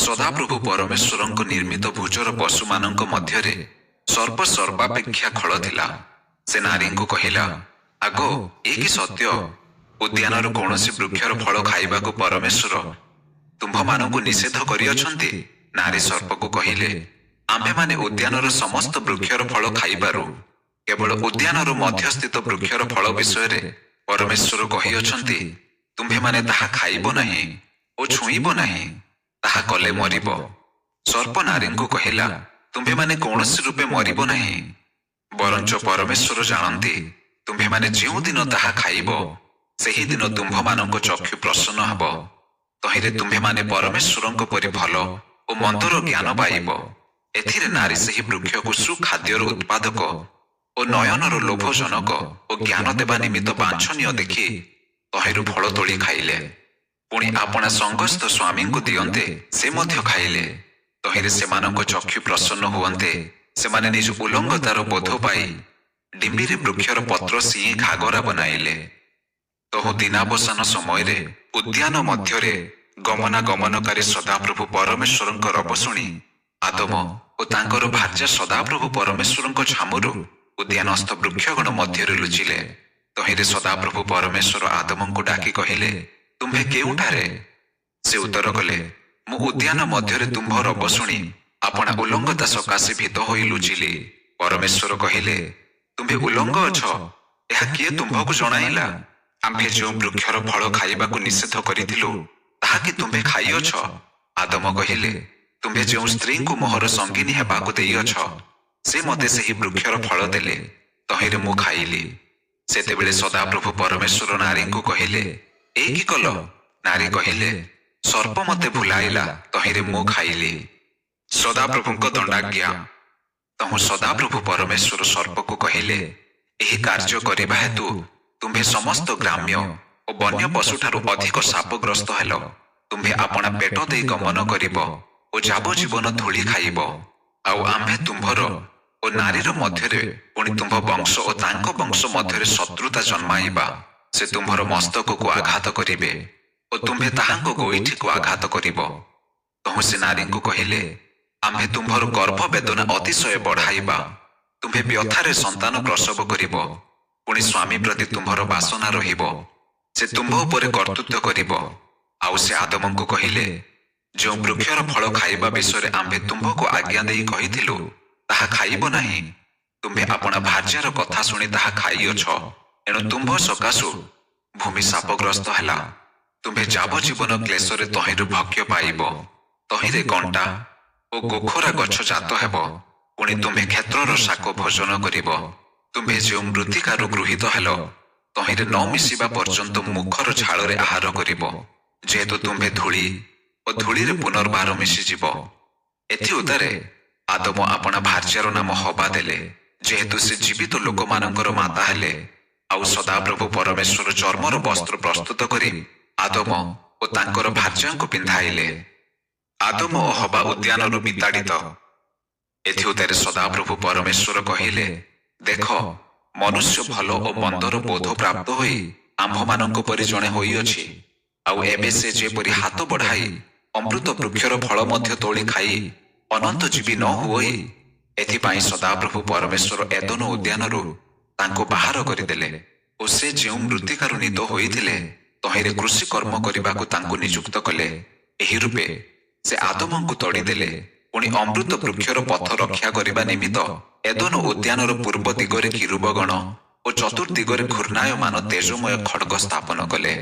ସଦାପ୍ରଭୁ ପରମେଶ୍ୱରଙ୍କ ନିର୍ମିତ ଭୁଜର ପଶୁମାନଙ୍କ ମଧ୍ୟରେ ସର୍ବ ସର୍ବାପେକ୍ଷା ଖଳ ଥିଲା। ସେ ନାରୀଙ୍କୁ କହିଲା, ଆଗ ଏ କି ସତ୍ୟ? ଉଦ୍ୟାନର କୌଣସି ବୃକ୍ଷର ଫଳ ଖାଇବାକୁ ପରମେଶ୍ୱର ତୁମ୍ଭମାନଙ୍କୁ ନିଷେଧ କରିଅଛନ୍ତି? ନାରୀ ସର୍ପକୁ କହିଲେ, ଆମ୍ଭେମାନେ ଉଦ୍ୟାନର ସମସ୍ତ ବୃକ୍ଷର ଫଳ ଖାଇପାରୁ, କେବଳ ଉଦ୍ୟାନର ମଧ୍ୟସ୍ଥିତ ବୃକ୍ଷର ଫଳ ବିଷୟରେ ପରମେଶ୍ୱର କହିଅଛନ୍ତି, ତୁମ୍ଭେମାନେ ତାହା ଖାଇବ ନାହିଁ ଓ ଛୁଇଁବ ନାହିଁ, ତାହା କଲେ ମରିବ। ସର୍ପ ନାରୀଙ୍କୁ କହିଲା, ତୁମ୍ଭେମାନେ କୌଣସି ରୂପେ ମରିବ ନାହିଁ, ବରଞ୍ଚ ପରମେଶ୍ୱର ଜାଣନ୍ତି, ତୁମ୍ଭେମାନେ ଯେଉଁଦିନ ତାହା ଖାଇବ ସେହିଦିନ ତୁମ୍ଭମାନଙ୍କ ଚକ୍ଷୁ ପ୍ରସନ୍ନ ହେବ, ତହିଁରେ ତୁମ୍ଭେମାନେ ପରମେଶ୍ୱରଙ୍କ ପରି ଭଲ ଓ ମନ୍ଦର ଜ୍ଞାନ ପାଇବ। ଏଥିରେ ନାରୀ ସେହି ବୃକ୍ଷକୁ ସୁଖାଦ୍ୟର ଉତ୍ପାଦକ ଓ ନୟନର ଲୋଭଜନକ ଓ ଜ୍ଞାନ ଦେବା ନିମିତ୍ତ ବାଞ୍ଛନୀୟ ଦେଖି ତହିଁରୁ ଫଳ ତୋଳି ଖାଇଲେ। ପୁଣି ଆପଣା ସଙ୍ଗସ୍ଥ ସ୍ୱାମୀଙ୍କୁ ଦିଅନ୍ତେ, ସେ ମଧ୍ୟ ଖାଇଲେ, ତହିଁରେ ସେମାନଙ୍କ ଚକ୍ଷୁ ପ୍ରସନ୍ନ ହୁଅନ୍ତେ। ସେମାନେ ନିଜ ଉଲଙ୍ଗତାର ବୋଧ ପାଇ ଡିମ୍ବିରେ ବୃକ୍ଷର ପତ୍ର ସିଇଁ ଘାଗରା ବନାଇଲେ। ତହୁ ଦିନାବସାନ ସମୟରେ ଉଦ୍ୟାନ ମଧ୍ୟରେ ଗମନାଗମନକାରୀ ସଦାପ୍ରଭୁ ପରମେଶ୍ୱରଙ୍କ ରବ ଶୁଣି ଆଦମ ଓ ତାଙ୍କର ଭାର୍ଯ୍ୟା ସଦାପ୍ରଭୁ ପରମେଶ୍ୱରଙ୍କ ଛାମୁରୁ ଉଦ୍ୟାନସ୍ଥ ବୃକ୍ଷଗଣ ମଧ୍ୟରେ ଲୁଚିଲେ। ତହିଁରେ ସଦାପ୍ରଭୁ ପରମେଶ୍ୱର ଆଦମଙ୍କୁ ଡାକି କହିଲେ, ତୁମ୍ଭେ କେଉଁଠାରେ? ସେ ଉତ୍ତର କଲେ, ମୁଁ ଉଦ୍ୟାନ ମଧ୍ୟରେ ତୁମ୍ଭ ରବ ଶୁଣି ଆପଣା ଉଲଙ୍ଗତା ସକାଶେ ଭୀତ ହୋଇ ଲୁଚିଲି। ପରମେଶ୍ୱର କହିଲେ, ତୁମ୍ଭେ ଉଲଙ୍ଗ ଅଛ, ଏହା କିଏ ତୁମ୍ଭକୁ ଜଣାଇଲା? ଆମ୍ଭେ ଯେଉଁ ବୃକ୍ଷର ଫଳ ଖାଇବାକୁ ନିଷେଧ କରିଥିଲୁ ତାହା କି ତୁମ୍ଭେ ଖାଇଅଛ? ଆଦମ କହିଲେ, ତୁମ୍ଭେ ଯେଉଁ ସ୍ତ୍ରୀଙ୍କୁ ମୋହର ସଙ୍ଗିନୀ ହେବାକୁ ଦେଇଅଛ ସେ ମୋତେ ସେହି ବୃକ୍ଷର ଫଳ ଦେଲେ, ତହିଁରେ ମୁଁ ଖାଇଲି। ସେତେବେଳେ ସଦାପ୍ରଭୁ ପରମେଶ୍ୱର ନାରୀଙ୍କୁ କହିଲେ, ଏ କି କଲ? ନାରୀ କହିଲେ, ସର୍ପ ମୋତେ ଭୁଲାଇଲା, ତହିଁରେ ମୁଁ ଖାଇଲି। ସଦାପ୍ରଭୁଙ୍କ ଦଣ୍ଡାଜ୍ଞା। ତହୁଁ ସଦାପ୍ରଭୁ ପରମେଶ୍ୱର ସର୍ପକୁ କହିଲେ, ଏହି କାର୍ଯ୍ୟ କରିବା ହେତୁ ତୁମ୍ଭେ ସମସ୍ତ ଗ୍ରାମ୍ୟ ଓ ବନ୍ୟ ପଶୁଠାରୁ ଅଧିକ ଶାପଗ୍ରସ୍ତ ହେଲ। ତୁମ୍ଭେ ଆପଣା ପେଟ ଦେଇ ଗମନ କରିବ ଓ ଯାବଜୀବନ ଧୂଳି ଖାଇବ। ଆଉ ଆମ୍ଭେ ତୁମ୍ଭର ଓ ନାରୀର ମଧ୍ୟରେ ପୁଣି ତୁମ୍ଭ ବଂଶ ଓ ତାଙ୍କ ବଂଶ ମଧ୍ୟରେ ଶତ୍ରୁତା ଜନ୍ମାଇବା। ସେ ତୁମ୍ଭର ମସ୍ତକକୁ ଆଘାତ କରିବେ ଓ ତୁମ୍ଭେ ତାହାଙ୍କ ଗୋଇଠିକୁ ଆଘାତ କରିବ। ତହୁଁ ସେ ନାରୀଙ୍କୁ କହିଲେ, ଆମ୍ଭେ ତୁମ୍ଭର ଗର୍ଭ ବେଦନା ଅତିଶୟ ବଢ଼ାଇବା। ତୁମ୍ଭେ ବ୍ୟଥାରେ ସନ୍ତାନ ପ୍ରସବ କରିବ, ପୁଣି ସ୍ୱାମୀ ପ୍ରତି ତୁମ୍ଭର ବାସନା ରହିବ, ସେ ତୁମ୍ଭ ଉପରେ କର୍ତ୍ତୃତ୍ୱ କରିବ। ଆଉ ସେ ଆଦମଙ୍କୁ କହିଲେ, ଯେଉଁ ବୃକ୍ଷର ଫଳ ଖାଇବା ବିଷୟରେ ଆମ୍ଭେ ତୁମ୍ଭକୁ ଆଜ୍ଞା ଦେଇ କହିଥିଲୁ ତାହା ଖାଇବ ନାହିଁ। ତୁମ୍ଭେ ଆପଣା ଭାର୍ଯ୍ୟାର କଥା ଶୁଣି ତାହା ଖାଇଅଛ, ଏଣୁ ତୁମ୍ଭ ସକାଶୁ ଭୂମି ଶାପଗ୍ରସ୍ତ ହେଲା। ତୁମ୍ଭେ ଯାବଜୀବନ କ୍ଲେଶରେ ତହିଁରୁ ଭକ୍ଷ୍ୟ ପାଇବ। ତହିଁରେ କଣ୍ଟା ଓ ଗୋଖରା ଗଛ ଜାତ ହେବ, ପୁଣି ତୁମ୍ଭେ କ୍ଷେତ୍ରର ଶାକ ଭୋଜନ କରିବ। ତୁମ୍ଭେ ଯେଉଁ ମୃତ୍ତିକାରୁ ଗୃହୀତ ହେଲ ତହିଁରେ ନ ମିଶିବା ପର୍ଯ୍ୟନ୍ତ ମୁଖର ଝାଳରେ ଆହାର କରିବ, ଯେହେତୁ ତୁମ୍ଭେ ଧୂଳି ଓ ଧୂଳିରେ ପୁନର୍ବାର ମିଶିଯିବ। ଏଥି ଉତ୍ତାରେ ଆଦମ ଆପଣା ଭାର୍ଯ୍ୟାର ନାମ ହବା ଦେଲେ, ଯେହେତୁ ସେ ଜୀବିତ ଲୋକମାନଙ୍କର ମାତା ହେଲେ। ଆଉ ସଦାପ୍ରଭୁ ପରମେଶ୍ୱର ଚର୍ମର ବସ୍ତ୍ର ପ୍ରସ୍ତୁତ କରି ଆଦମ ଓ ତାଙ୍କର ଭାର୍ଯ୍ୟାଙ୍କୁ ପିନ୍ଧାଇଲେ। ଆଦମ ଓ ହବା ଉଦ୍ୟାନରୁ ବିତାଡ଼ିତ। ଏଥି ଉତ୍ତାରେ ସଦାପ୍ରଭୁ ପରମେଶ୍ୱର କହିଲେ, ଦେଖ, ମନୁଷ୍ୟ ଭଲ ଓ ମନ୍ଦର ବୋଧ ପ୍ରାପ୍ତ ହୋଇ ଆମ୍ଭମାନଙ୍କ ପରି ଜଣେ ହୋଇଅଛି। ଆଉ ଏବେ ସେ ଯେପରି ହାତ ବଢ଼ାଇ ଅମୃତ ବୃକ୍ଷର ଫଳ ମଧ୍ୟ ତୋଳି ଖାଇ ଅନନ୍ତ ଜୀବୀ ନ ହୁଏ, ଏଥିପାଇଁ ସଦାପ୍ରଭୁ ପରମେଶ୍ୱର ଏଦନ ଉଦ୍ୟାନରୁ ତାଙ୍କୁ ବାହାର କରିଦେଲେ ଓ ସେ ଯେଉଁ ମୃତ୍ତିକାରୁ ନିଦ ହୋଇଥିଲେ ତହିଁରେ କୃଷି କର୍ମ କରିବାକୁ ତାଙ୍କୁ ନିଯୁକ୍ତ କଲେ। ଏହି ରୂପେ ସେ ଆଦମଙ୍କୁ ତଡ଼ିଦେଲେ। ପୁଣି ଅମୃତ ବୃକ୍ଷର ପଥ ରକ୍ଷା କରିବା ନିମିତ୍ତ ଏଦନ ଉଦ୍ୟାନର ପୂର୍ବ ଦିଗରେ କିରୁବଗଣ ଓ ଚତୁର୍ଦିଗରେ ଘୂର୍ଣ୍ଣାୟମାନ ତେଜମୟ ଖଡ୍ଗ ସ୍ଥାପନ କଲେ।